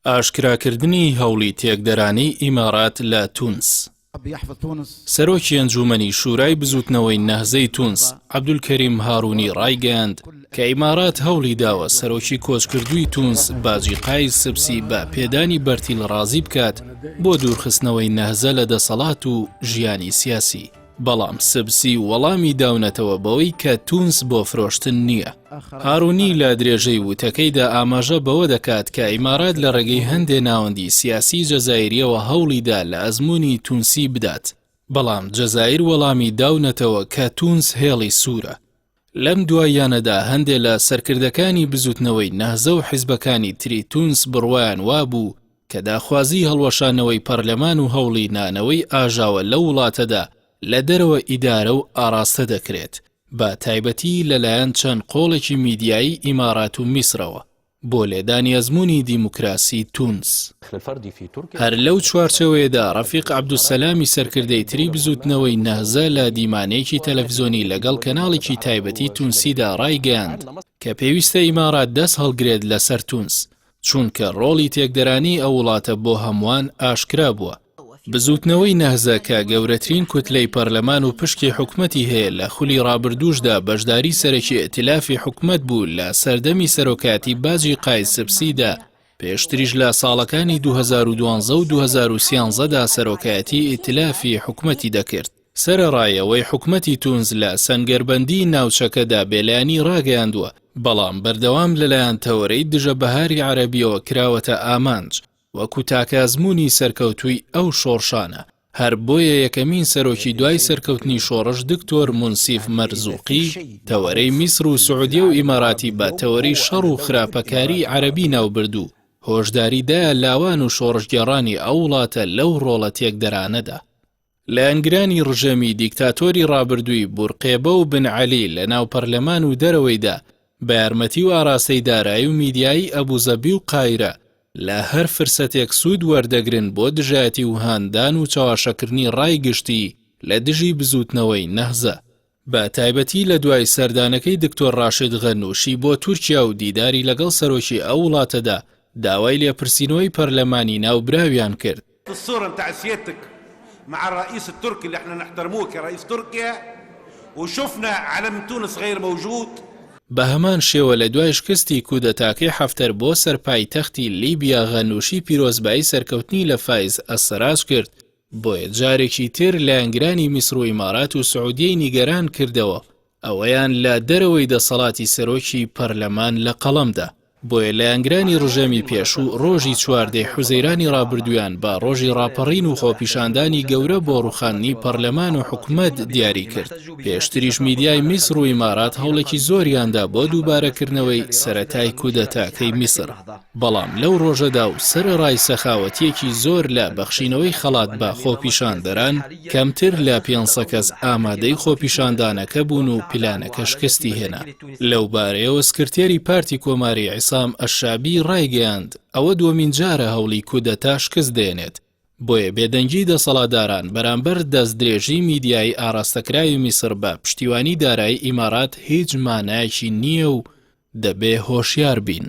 ئاشکراکردنی هەوڵی تێکدەرانی ئیمارات لە تونس. سەرۆکی ئەنجومەنی شورای بزوتنەوەی نەهزەی تونس عەبدولکەریم هارونی ڕایگەیاند کە ئیمارات هەوڵی داوە سەرۆکی کۆچکردووی تونس باجیقای سبسی بە پێدانی بەرتیل ڕازی بکات بۆ دوورخستنەوەی نەهزە لە دەسەڵات و ژیانی سیاسی. بەڵام سبسی وەڵامی داونەتەوە بەوەی کە تونس بۆ فرۆشتن نییە. هارونی لە درێژەی وتەکەیدا ئاماژە بەوە دەکات کە ئیمارات لە ڕێگەی هەندێ ناوەندی سیاسی جەزایریەوە هەوڵیدا لە ئەزموونی تونسی بدات. بەڵام جەزایر وەڵامی داونەتەوە کە تونس هێڵی سوورە. لەم دواییانەدا هەندێ لە سەرکردەکانی بزوتنەوەی نەهزە و حیزبەکانی تری تونس بڕوایان وابوو کە داخوازی هەڵوەشانەوەی پەرلەمان و هەوڵی نانەوەی ئاژاوە لە وڵاتەدا لە دەرەوە ئیدارە و ئاراستە دەکرێت بە تایبەتی لەلایەن چەند قۆڵێکی میدیایی ئیمارات و میسرەوە بۆ لێدانی ئەزموونی دیموکراسی تونس. هەر لەو چوارچەوەیەدا ڕەفیق عەبدولسەلامی سەرکردەی تری بزوتنەوەی نەهزە لە دیمانەیەکی تەلەڤیزۆنی لەگەڵ کەناڵێکی تایبەتی تونسیدا ڕایگەیاند کە پێویستە ئیمارات دەست هەڵگرێت لەسەر تونس چونکە ڕۆڵی تێکدەرانی ئەو وڵاتە بۆ هەمووان ئاشکرا بووە. بزوتنەوەی نەهزە کە گەورەترین کوتلەی پەرلەمان و پشکی حکومەتی هەیە لە خولی ڕابردووشدا بەشداری سەرەکی ئێتیلافی حکومەت بوو لە سەردەمی سەرۆکاتی باجیقای سبسیدا پێشتریش لە ساڵەکانی 2012 و 2013دا سەرۆکایەتی ئێتیلافی حکومەتی دەکرد. سەرەڕایەوەی حکومەتی تونس لە سەنگەربەندی ناوچەکەدا بێلایانی ڕاگەیاندووە بەڵام بەردەوام لەلایەن تەوەرەی دژە بەهاری عەرەبیەوە کراوەتە ئامانج وەکو تاکازموونی سەرکەوتووی ئەو شۆڕشانە. هەر بۆیە یەکەمین سەرۆکی دوای سەرکەوتنی شۆڕش دکتۆر مونسیف مەرزوقی تەوەرەی میسر و سعودیە و ئیماراتی بە تەوەرەی شەڕ و خراپەکاری عەرەبی ناوبردوو هۆشداریدایە لاوان و شۆڕشگێڕانی ئەو وڵاتە لەو ڕۆڵە تێکدەرانەدا. لە ئەنگرانی ڕژەمی دیکتاتۆری ڕابردووی بورقێبە و بن عەلی لە ناو پەرلەمان و دەرەوەیدا بە یارمەتی و ئاراستەی دارایی و میدیایی ئەبوزەبی و قایرە لە هەر فرسەتێک سوود وەردەگرن بۆ دژایەتی و هاندان و چاواشەکردنی ڕایگشتی لە دژی بزوتنەوەی نەهزە. بە تایبەتی لە دوای سەردانەکەی دکتۆر ڕاشید غەنووشی بۆ تورکیا و دیداری لەگەڵ سەرۆکی ئەو وڵاتەدا داوای لێپرسینەوەی پەرلەمانی ناوبراویان کرد. مع الرئيس التركي اللي احنا نحترموه كرئيس تركيا وشفنا علم تونس غير موجود. بە هەمان شێوە لە دوای شکستی کودەتاکەی حەفتەر بۆ سەرپایتەختی لیبیا غەنووشی پیرۆزبایی سەرکەوتنی لە فایز ئەسەراج کرد بۆیە جارێکی تر لە ئەنگرانی میسر و ئیمارات و سعودیەی نیگەران کردەوە ئەوەیان لە دەرەوەی دەسەڵاتی سەرۆکی پەرلەمان لە قەڵەمدا. بۆیە لە ئەنگرانی ڕژەمی پێشوو ڕۆژی چواردەی حوزەیرانی ڕابردویان بە ڕۆژی ڕاپەڕین و خۆپیشاندانی گەورە بۆ ڕوخاندنی پەرلەمان و حکومەت دیاری کرد. پێشتریش میدیای میسر و ئیمارات هەوڵێکی زۆریاندا بۆ دووبارەکردنەوەی سەرەتای کودەتاکەی میسر. بەڵام لەو ڕۆژەدا و سەرەڕای سەخاوەتیەکی زۆر لە بەخشینەوەی خەڵات بە خۆپیشاندەران کەمتر لە 500 کەس ئامادەی خۆپیشاندانەکە بوون و پلانەکە شکستی هێنا. لەو بارەیەوە سکرتێری پارتی کۆماری عیسام ئەشابی ڕایگەیاند ئەوە دووەمین جارە هەوڵی کودەتا شکست دێنێت. بۆیە بێدەنگی دەسەڵاتداران بەرامبەر دەستدرێژی میدیایی ئاراستەکراوی میسر بە پشتیوانی دارایی ئیمارات هیچ مانایەکی نییە و دەبێ هۆشیار بین.